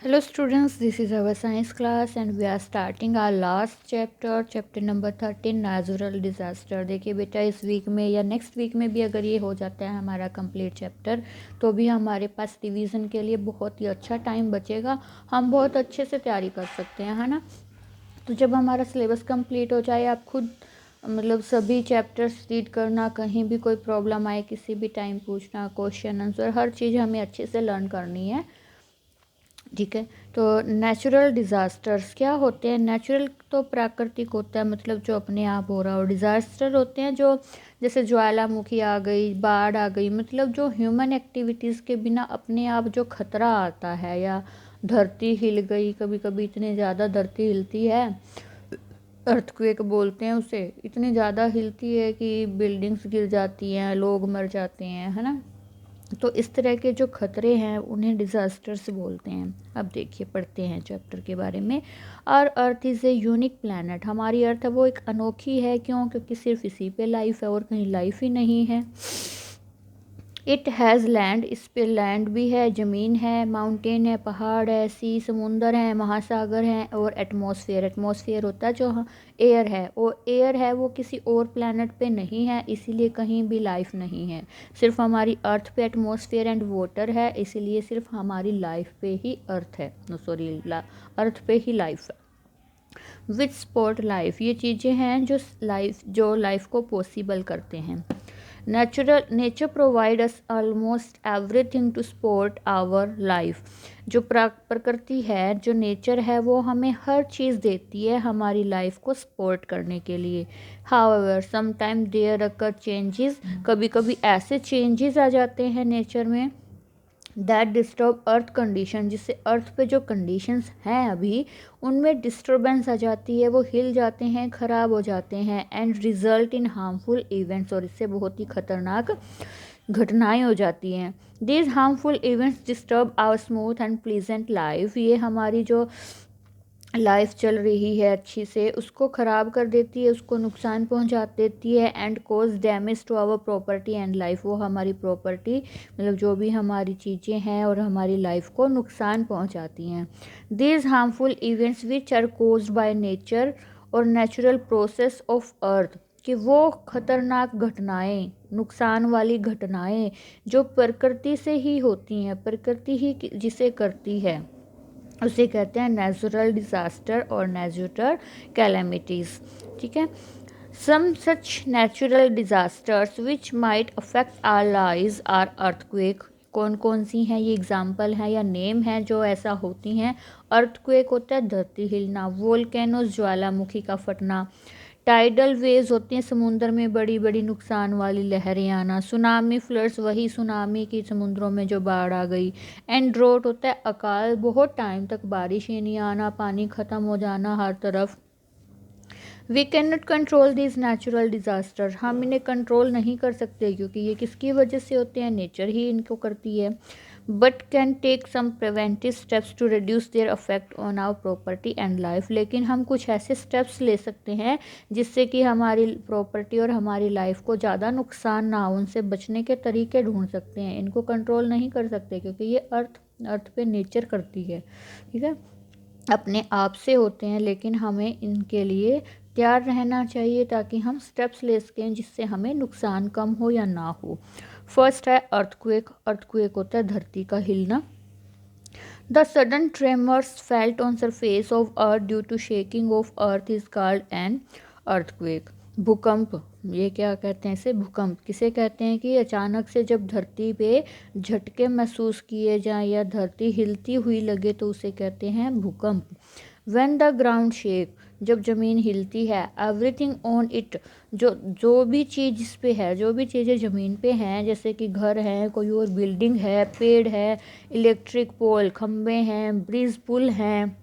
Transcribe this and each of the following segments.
Hello students, this is our science class and we are starting our last chapter number 13 natural disaster। देखिए बेटा, इस week में या next week में भी अगर ये हो जाता है हमारा कंप्लीट चैप्टर तो भी हमारे पास रिवीजन के लिए बहुत ही अच्छा टाइम बचेगा। हम बहुत अच्छे से तैयारी कर सकते हैं, है ना। तो जब हमारा सिलेबस कंप्लीट हो जाए, आप खुद मतलब सभी चैप्टर्स रीड करना, कहीं भी कोई प्रॉब्लम आए किसी भी टाइम पूछना, क्वेश्चन आंसर हर चीज़ हमें अच्छे से लर्न करनी है, ठीक है। तो नेचुरल डिज़ास्टर्स क्या होते हैं? नेचुरल तो प्राकृतिक होता है, मतलब जो अपने आप हो रहा हो। डिज़ास्टर होते हैं जो जैसे ज्वालामुखी आ गई, बाढ़ आ गई, मतलब जो ह्यूमन एक्टिविटीज़ के बिना अपने आप जो खतरा आता है, या धरती हिल गई, कभी कभी इतनी ज़्यादा धरती हिलती है, अर्थक्वेक बोलते हैं उसे, इतनी ज़्यादा हिलती है कि बिल्डिंग्स गिर जाती हैं, लोग मर जाते हैं, है ना। तो इस तरह के जो खतरे हैं उन्हें डिज़ास्टर्स बोलते हैं। अब देखिए, पढ़ते हैं चैप्टर के बारे में। और earth is a unique planet. हमारी अर्थ है वो एक अनोखी है, क्यों? क्योंकि सिर्फ इसी पे लाइफ है और कहीं लाइफ ही नहीं है। इट हैज़ लैंड, इस पे लैंड भी है, ज़मीन है, माउंटेन है, पहाड़ है, सी समुंदर है, महासागर हैं, और एटमॉस्फेयर। एटमॉस्फेयर होता है जो एयर है, और एयर है वो किसी और प्लैनेट पे नहीं है, इसीलिए कहीं भी लाइफ नहीं है। सिर्फ हमारी अर्थ पे एटमॉस्फेयर एंड वाटर है, इसीलिए सिर्फ हमारी लाइफ पे ही अर्थ है, सॉरी, अर्थ पे ही लाइफ है। विच स्पोर्ट लाइफ, ये चीज़ें हैं जो लाइफ को पॉसिबल करते हैं। Nature provide us almost everything to support our life. जो प्रकृति है, जो नेचर है, वो हमें हर चीज़ देती है हमारी लाइफ को सपोर्ट करने के लिए। However sometime there occur changes, कभी कभी ऐसे चेंजेस आ जाते हैं नेचर में दैट डिस्टर्ब अर्थ कंडीशन, जिससे अर्थ पे जो कंडीशंस हैं अभी उनमें डिस्टर्बेंस आ जाती है, वो हिल जाते हैं, ख़राब हो जाते हैं, and result in harmful events, और इससे बहुत ही खतरनाक घटनाएं हो जाती हैं। These harmful events disturb our smooth and pleasant life, ये हमारी जो लाइफ चल रही है अच्छी से उसको ख़राब कर देती है, उसको नुकसान पहुंचा देती है, and cause damage to our property and life, वो हमारी प्रॉपर्टी मतलब जो भी हमारी चीज़ें हैं और हमारी लाइफ को नुकसान पहुंचाती हैं। These harmful events which are caused by nature और नेचुरल प्रोसेस ऑफ अर्थ, कि वो खतरनाक घटनाएं, नुकसान वाली घटनाएं जो प्रकृति से ही होती हैं, प्रकृति ही जिसे करती है, उसे कहते हैं नेचुरल डिज़ास्टर और नेचुरल कैलेमिटीज़, ठीक है। Some such natural disasters which might affect our lives are earthquake. कौन कौन सी हैं ये एग्जाम्पल हैं या नेम हैं जो ऐसा होती हैं? अर्थक्वेक होता है धरती हिलना, वोल्केनोस ज्वालामुखी का फटना, टाइडल वेव्स होती हैं समुद्र में बड़ी बड़ी नुकसान वाली लहरें आना, सुनामी फ्लड्स, वही सुनामी की समुद्रों में जो बाढ़ आ गई, एंड ड्रोट होता है अकाल, बहुत टाइम तक बारिश ही नहीं आना, पानी ख़त्म हो जाना हर तरफ। We can not control this natural disaster, हम इन्हें कंट्रोल नहीं कर सकते क्योंकि ये किसकी वजह से होते हैं? नेचर ही इनको करती है। But can take some preventive steps to reduce their effect on our property and life, लेकिन हम कुछ ऐसे स्टेप्स ले सकते हैं जिससे कि हमारी प्रॉपर्टी और हमारी लाइफ को ज़्यादा नुकसान ना हो, उनसे बचने के तरीके ढूंढ सकते हैं। इनको कंट्रोल नहीं कर सकते क्योंकि ये अर्थ पे नेचर करती है, ठीक है, अपने आप से होते हैं, लेकिन हमें इनके लिए तैयार रहना चाहिए ताकि हम स्टेप्स ले सकें जिससे हमें नुकसान कम हो या ना हो। फर्स्ट है अर्थक्वेक। अर्थक्वेक होता है धरती का हिलना। The sudden tremors felt on surface of earth due to shaking of earth is called an earthquake. भूकंप, ये क्या कहते हैं इसे? भूकंप किसे कहते हैं? कि अचानक से जब धरती पे झटके महसूस किए जाएं या धरती हिलती हुई लगे तो उसे कहते हैं भूकंप। व्हेन द ग्राउंड शेक, जब ज़मीन हिलती है, एवरीथिंग ऑन इट, जो भी चीज़ जिस पे है, जो भी चीज़ें ज़मीन पे हैं, जैसे कि घर है, कोई और बिल्डिंग है, पेड़ है, इलेक्ट्रिक पोल, खंबे हैं, ब्रिज, पुल हैं,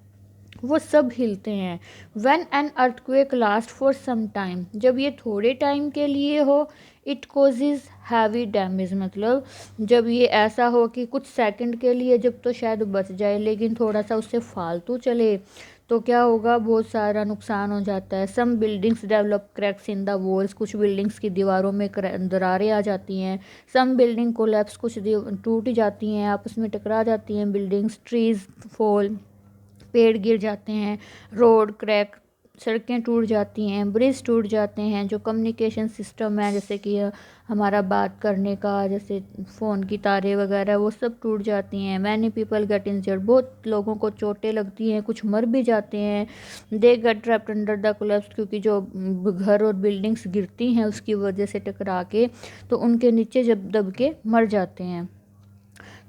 वो सब हिलते हैं। When an earthquake last for some time, जब ये थोड़े टाइम के लिए हो, इट कोजेज हैवी डैमेज, मतलब जब ये ऐसा हो कि कुछ सेकंड के लिए जब तो शायद बच जाए, लेकिन थोड़ा सा उससे फालतू चले तो क्या होगा, बहुत सारा नुकसान हो जाता है। Some buildings develop cracks in the walls, कुछ बिल्डिंग्स की दीवारों में दरारें आ जाती हैं। सम बिल्डिंग कोलैप्स, कुछ टूट जाती हैं, आपस में टकरा जाती हैं बिल्डिंग्स। ट्रीज फॉल, पेड़ गिर जाते हैं। रोड क्रैक, सड़कें टूट जाती हैं। ब्रिज टूट जाते हैं। जो कम्युनिकेशन सिस्टम है, जैसे कि हमारा बात करने का, जैसे फ़ोन की तारें वगैरह, वो सब टूट जाती हैं। मैनी पीपल गेट इंजर्ड, बहुत लोगों को चोटें लगती हैं, कुछ मर भी जाते हैं। They get trapped under the collapse, क्योंकि जो घर और बिल्डिंग्स गिरती हैं उसकी वजह से टकरा के, तो उनके नीचे जब दब के मर जाते हैं।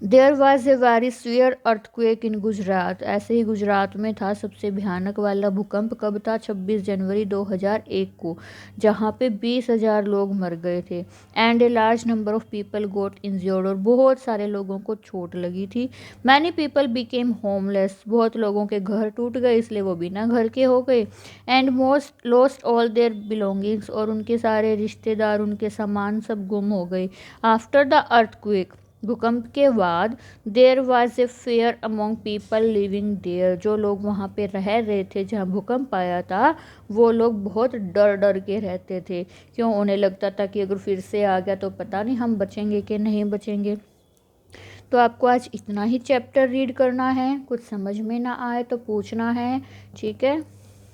There was a very severe earthquake in Gujarat, ऐसे ही गुजरात में था सबसे भयानक वाला भूकंप। कब था? 26 जनवरी 2001 को, जहाँ पे 20,000 लोग मर गए थे। And a large number of people got injured, और बहुत सारे लोगों को चोट लगी थी। मैनी पीपल बिकेम होमलेस, बहुत लोगों के घर टूट गए, इसलिए वो बिना घर के हो गए। And most lost all their belongings, और उनके सारे रिश्तेदार, उनके सामान सब गुम हो गए। आफ्टर द अर्थक्वेक, भूकंप के बाद, there was a fear among people living there, जो लोग वहाँ पे रह रहे थे जहाँ भूकंप आया था, वो लोग बहुत डर डर के रहते थे। क्यों? उन्हें लगता था कि अगर फिर से आ गया तो पता नहीं हम बचेंगे कि नहीं बचेंगे। तो आपको आज इतना ही चैप्टर रीड करना है। कुछ समझ में ना आए तो पूछना है, ठीक है।